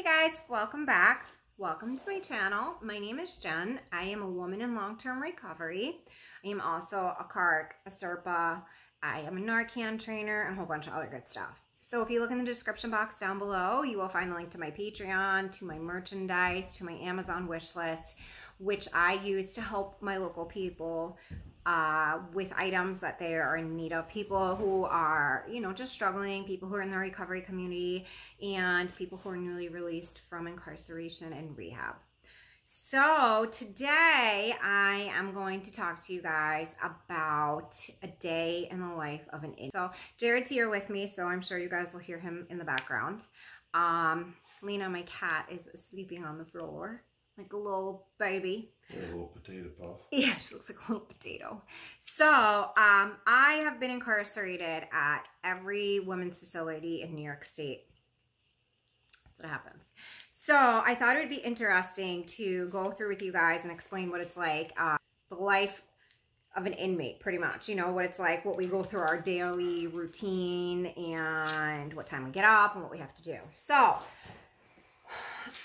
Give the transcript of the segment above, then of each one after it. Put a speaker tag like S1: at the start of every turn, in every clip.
S1: Hey guys, welcome back. Welcome to my channel. My name is Jen. I am a woman in long-term recovery. I am also a CARC, a CRPA. I am a Narcan trainer and a whole bunch of other good stuff. So if you look in the description box down below, you will find a link to my Patreon, to my merchandise, to my Amazon wish list, which I use to help my local people with items that they are in need of. People who are, just struggling, people who are in the recovery community, and people who are newly released from incarceration and rehab. So today I am going to talk to you guys about a day in the life of an inmate. So Jared's here with me, so I'm sure you guys will hear him in the background. Lena, my cat, is sleeping on the floor like a little baby.
S2: A little potato puff.
S1: Yeah, she looks like a little potato. So, I have been incarcerated at every women's facility in New York State. That's what happens. So, I thought it would be interesting to go through with you guys and explain what it's like, the life of an inmate, pretty much. You know, what it's like, what we go through, our daily routine, and what time we get up, and what we have to do. So,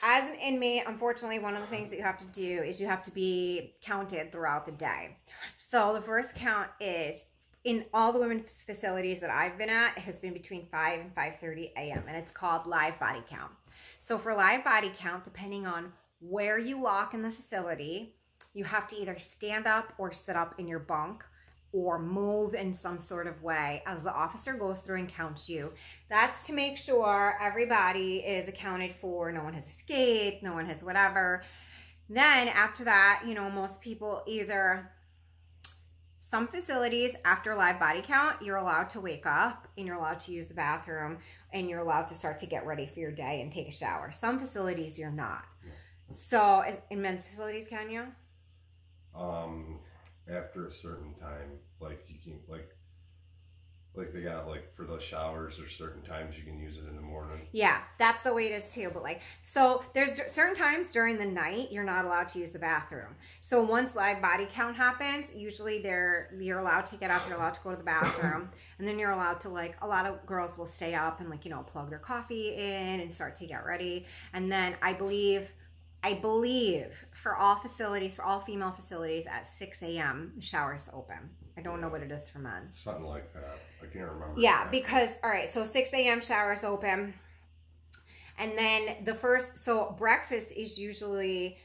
S1: as an inmate, unfortunately, one of the things that you have to do is you have to be counted throughout the day. So the first count is, in all the women's facilities that I've been at, it has been between 5 and 5:30 a.m. and it's called live body count. So for live body count, depending on where you lock in the facility, you have to either stand up or sit up in your bunk or move in some sort of way as the officer goes through and counts you. That's to make sure everybody is accounted for, no one has escaped, no one has whatever. Then after that, most people some facilities after live body count, you're allowed to wake up and you're allowed to use the bathroom and you're allowed to start to get ready for your day and take a shower. Some facilities you're not. So in men's facilities, can you?
S2: After a certain time, like you can, like they got, like, for the showers, there's certain times you can use it in the morning. Yeah,
S1: that's the way it is too. But so there's certain times during the night you're not allowed to use the bathroom. So once live body count happens, usually you're allowed to get up, you're allowed to go to the bathroom, and then you're allowed to, a lot of girls will stay up and plug their coffee in and start to get ready. And then I believe for all facilities, for all female facilities, at 6 a.m. the showers open. I don't know what it is for men.
S2: Something like that. I can't remember.
S1: Yeah, because, all right, so 6 a.m. showers open. And then so breakfast is usually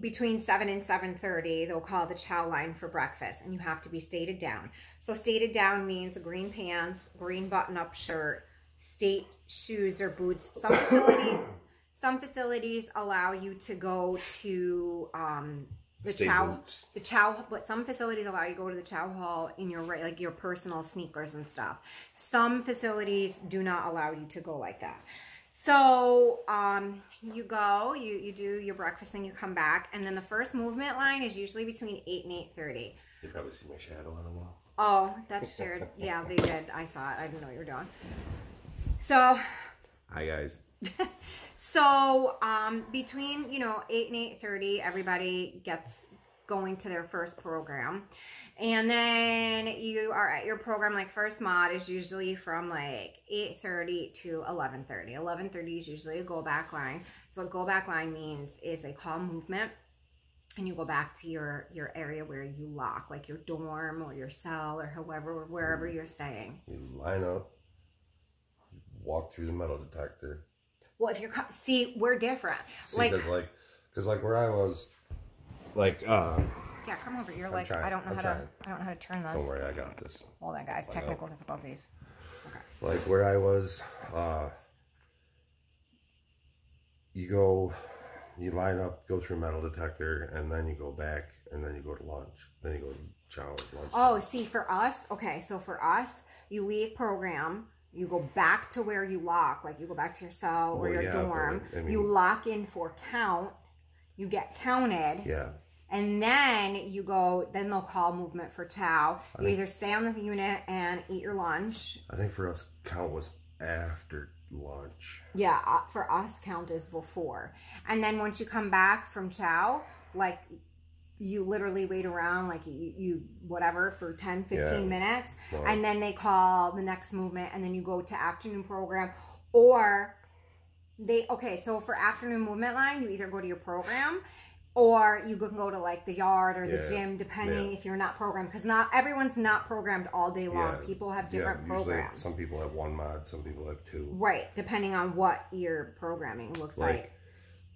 S1: between 7 and 7:30. They'll call the chow line for breakfast, and you have to be stated down. So stated down means green pants, green button-up shirt, state shoes or boots. Some facilities allow you to go to but some facilities allow you to go to the chow hall in your personal sneakers and stuff. Some facilities do not allow you to go like that. So you go, you do your breakfast and you come back, and then the first movement line is usually between 8 and 8:30.
S2: You probably see my shadow on the wall.
S1: Oh, that's Jared. Yeah, they did. I saw it. I didn't know what you were doing. So
S2: hi guys.
S1: So, between, 8 and 8:30, everybody gets going to their first program. And then you are at your program, first mod is usually from 8:30 to 11:30. 11:30 is usually a go back line. So what go back line means is they call movement and you go back to your area where you lock, like your dorm or your cell or wherever you're staying.
S2: You line up, you walk through the metal detector.
S1: Well, we're different.
S2: Because where I was,
S1: yeah, come over. You're I don't know how to turn this.
S2: Don't worry, I got this.
S1: Hold on, guys. Technical difficulties.
S2: Okay. Where I was, you line up, go through metal detector, and then you go back, and then you go to lunch. Then you go to shower, lunch.
S1: Oh, see, for us, you leave program. You go back to where you lock, you go back to your cell or your dorm. You lock in for count. You get counted.
S2: Yeah.
S1: And then you go, then they'll call movement for chow. You either stay on the unit and eat your lunch.
S2: I think for us, count was after lunch.
S1: Yeah, for us, count is before. And then once you come back from chow, you literally wait around you whatever for 10, 15 minutes. Wow. And then they call the next movement and then you go to afternoon program, or Okay, so for afternoon movement line, you either go to your program or you can go to like the yard or the gym, depending if you're not programmed. Because not everyone's not programmed all day long. People have different programs.
S2: Some people have 1 mod, some people have 2.
S1: Right, depending on what your programming looks like.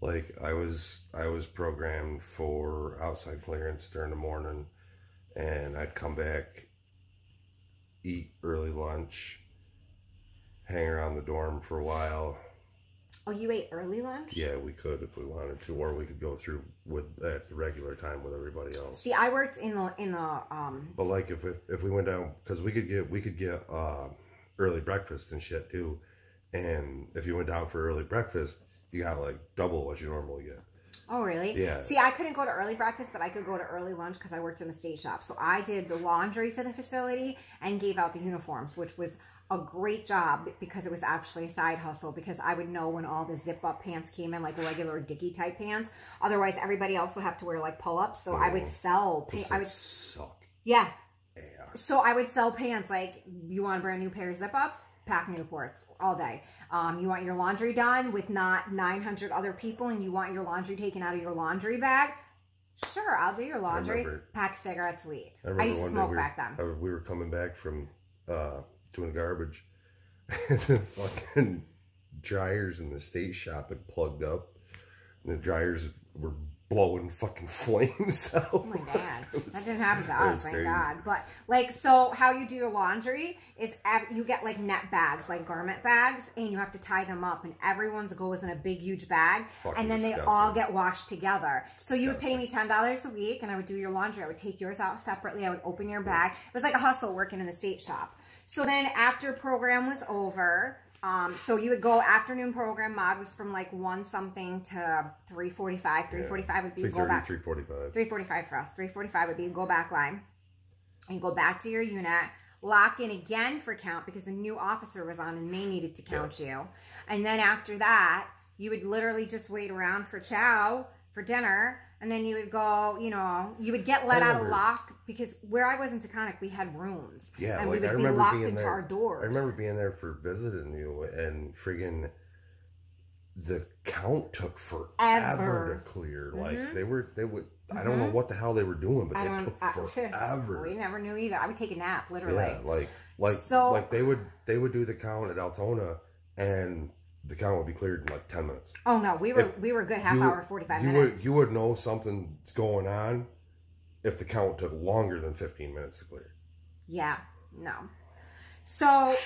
S2: Like I was programmed for outside clearance during the morning, and I'd come back, eat early lunch, hang around the dorm for a while.
S1: Oh, you ate early lunch?
S2: Yeah, we could if we wanted to, or we could go through with at the regular time with everybody else.
S1: See, I worked in the
S2: But like if we went down, because we could get early breakfast and shit too, and if you went down for early breakfast, you got like double what you normally get.
S1: Oh, really?
S2: Yeah.
S1: See, I couldn't go to early breakfast, but I could go to early lunch because I worked in the state shop. So I did the laundry for the facility and gave out the uniforms, which was a great job because it was actually a side hustle, because I would know when all the zip up pants came in, like regular Dickie type pants. Otherwise, everybody else would have to wear like pull-ups. So I would sell pants. I would
S2: suck.
S1: Yeah.
S2: Ass.
S1: So I would sell pants like, you want a brand new pair of zip ups? Pack Newports all day. You want your laundry done with not 900 other people, and you want your laundry taken out of your laundry bag? Sure, I'll do your laundry. Pack cigarettes a week. I used to smoke back then.
S2: We were coming back from doing garbage, and the fucking dryers in the state shop had plugged up, and the dryers were blowing fucking flames out.
S1: Oh my God. That didn't happen to us, thank God. But like, so how you do your laundry is you get like net bags, like garment bags, and you have to tie them up, and everyone's goes in a big, huge bag, and then they all get washed together. So you would pay me $10 a week, and I would do your laundry. I would take yours out separately. I would open your bag. It was like a hustle working in the state shop. So then after program was over, so you would go afternoon program. Mod was from like 1 something to 3:45. 3:45 would be go back.
S2: 3:45.
S1: 3:45 for us. 3:45 would be go back line. And you go back to your unit, lock in again for count because the new officer was on and they needed to count you. And then after that, you would literally just wait around for chow for dinner. And then you would go, you know, you would get let out of lock because where I was in Taconic, we had rooms.
S2: Yeah,
S1: and
S2: like
S1: we would
S2: I remember
S1: be locked
S2: being
S1: into
S2: there.
S1: our doors.
S2: I remember being there for visiting you, and friggin' the count took forever to clear. Like they would. I don't know what the hell they were doing, but they took forever.
S1: We never knew either. I would take a nap, literally.
S2: Yeah, like they would do the count at Altona, and the count would be cleared in like 10 minutes.
S1: Oh no, we were a good half hour, 45 minutes.
S2: You would know something's going on if the count took longer than 15 minutes to clear.
S1: Yeah, no. So,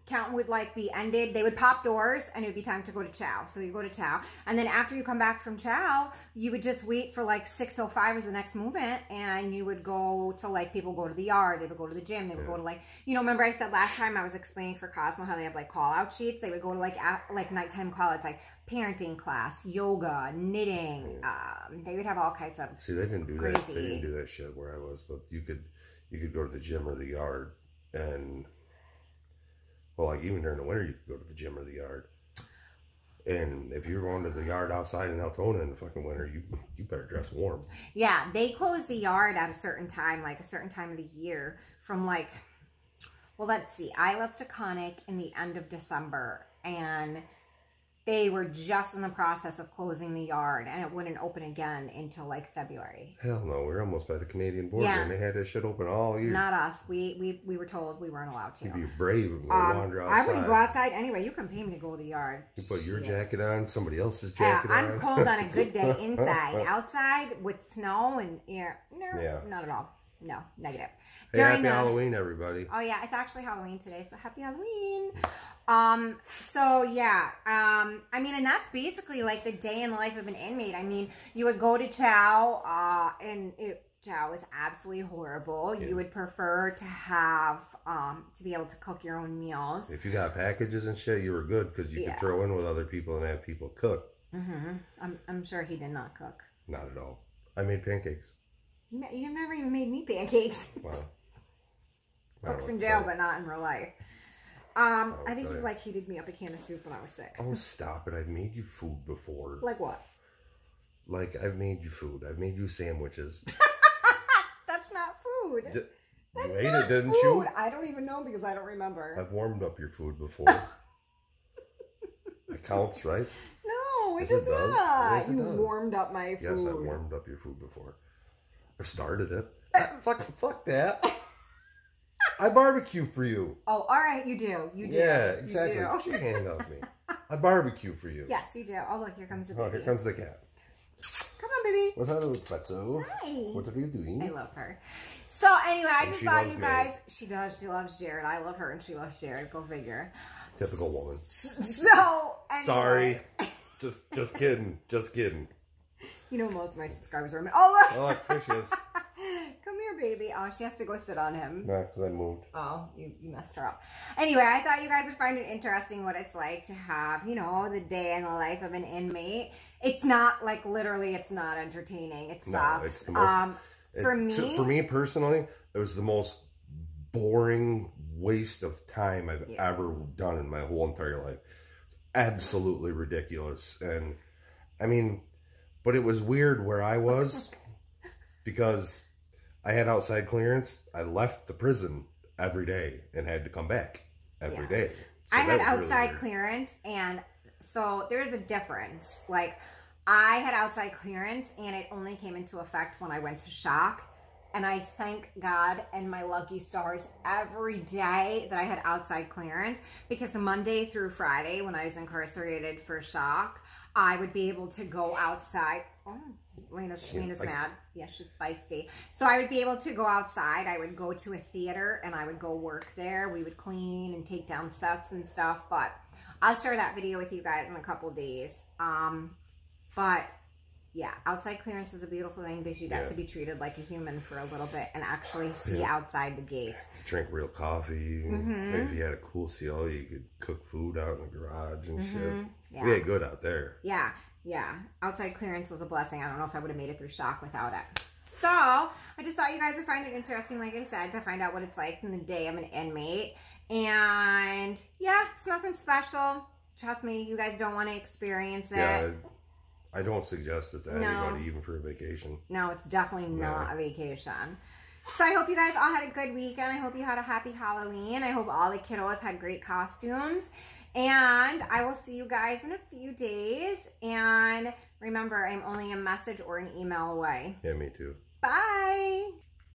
S1: count would like be ended. They would pop doors and it would be time to go to chow. So you go to chow. And then after you come back from chow, you would just wait for like 6:05 as the next movement. And you would go to like, people go to the yard. They would go to the gym. They would go to like, you know, remember I said last time I was explaining for Cosmo how they have like call out sheets. They would go to like nighttime call outs, like parenting class, yoga, knitting. They would have all kinds of
S2: See, they didn't do that. They didn't do that shit where I was, but you could go to the gym or the yard and, well, like even during the winter, you could go to the gym or the yard. And if you're going to the yard outside in Altona in the fucking winter, you better dress warm.
S1: Yeah, they close the yard at a certain time, like a certain time of the year from like, well, let's see. I left Taconic in the end of December, and they were just in the process of closing the yard, and it wouldn't open again until like February.
S2: Hell no, we're almost by the Canadian border, and they had that shit open all year.
S1: Not us. We were told we weren't allowed to.
S2: You'd be brave and wander outside.
S1: I wouldn't go outside anyway. You can pay me to go to the yard.
S2: You put your jacket on, somebody else's jacket on.
S1: I'm cold on a good day inside. Outside with snow and air, no, not at all. No, negative.
S2: Hey, happy Halloween, everybody.
S1: Oh yeah, it's actually Halloween today, so happy Halloween. So yeah, I mean, and that's basically like the day in the life of an inmate. I mean, you would go to chow, and chow is absolutely horrible. Yeah. You would prefer to have, to be able to cook your own meals.
S2: If you got packages and shit, you were good because you could throw in with other people and have people cook.
S1: I'm sure he did not cook.
S2: Not at all. I made pancakes.
S1: You've never even made me pancakes.
S2: Wow.
S1: Cooks in jail, but not in real life. I think you like heated me up a can of soup when I was sick.
S2: Oh, stop it. I've made you food before.
S1: Like what?
S2: Like, I've made you food. I've made you sandwiches.
S1: That's not food.
S2: You ate it, didn't you?
S1: I don't even know because I don't remember.
S2: I've warmed up your food before. counts, right?
S1: No, it
S2: Yes,
S1: does
S2: it does.
S1: not.
S2: Yes, it
S1: You
S2: does.
S1: warmed up my food.
S2: Yes, I warmed up your food before. I started it. Fuck that. I barbecue for you.
S1: Oh, all right, you do. You do.
S2: Yeah, exactly.
S1: You do.
S2: Put your hand off me. I barbecue for you.
S1: Yes, you do. Oh, look, here comes the baby.
S2: Oh, here comes the cat.
S1: Come on, baby.
S2: What's up, Fatso?
S1: Hi.
S2: What are you doing?
S1: I love her. So anyway, I just thought you guys.
S2: Me.
S1: She does. She loves Jared. I love her, and she loves Jared. Go figure.
S2: Typical woman.
S1: So anyway.
S2: Sorry. Just kidding. Just kidding.
S1: You know, most of my subscribers are. Oh look.
S2: Oh, there she is.
S1: Come here, baby. Oh, she has to go sit on him.
S2: No, because I moved.
S1: Oh, you messed her up. Anyway, I thought you guys would find it interesting what it's like to have, you know, the day in the life of an inmate. It's not like literally, it's not entertaining. It sucks.
S2: No, it's the most, for me personally, it was the most boring waste of time I've ever done in my whole entire life. Absolutely ridiculous. And I mean, but it was weird where I was because I had outside clearance. I left the prison every day and had to come back every day. So
S1: I had outside
S2: really
S1: clearance, and so there's a difference. Like, I had outside clearance, and it only came into effect when I went to shock. And I thank God and my lucky stars every day that I had outside clearance, because Monday through Friday, when I was incarcerated for shock, I would be able to go outside. Oh, Lena's mad. Yeah, she's feisty. So I would be able to go outside. I would go to a theater and I would go work there. We would clean and take down sets and stuff. But I'll share that video with you guys in a couple days. But yeah, outside clearance was a beautiful thing because you got to be treated like a human for a little bit and actually see outside the gates.
S2: Drink real coffee. If you had a cool CL, you could cook food out in the garage and shit. Yeah. We had good out there.
S1: Yeah. Yeah, outside clearance was a blessing. I don't know if I would have made it through shock without it. So, I just thought you guys would find it interesting, like I said, to find out what it's like in the day of an inmate. And, yeah, it's nothing special. Trust me, you guys don't want to experience it.
S2: Yeah, I don't suggest it to anybody, even for a vacation.
S1: No, it's definitely not a vacation. So, I hope you guys all had a good weekend. I hope you had a happy Halloween. I hope all the kiddos had great costumes. And I will see you guys in a few days. And remember, I'm only a message or an email away.
S2: Yeah, me too.
S1: Bye.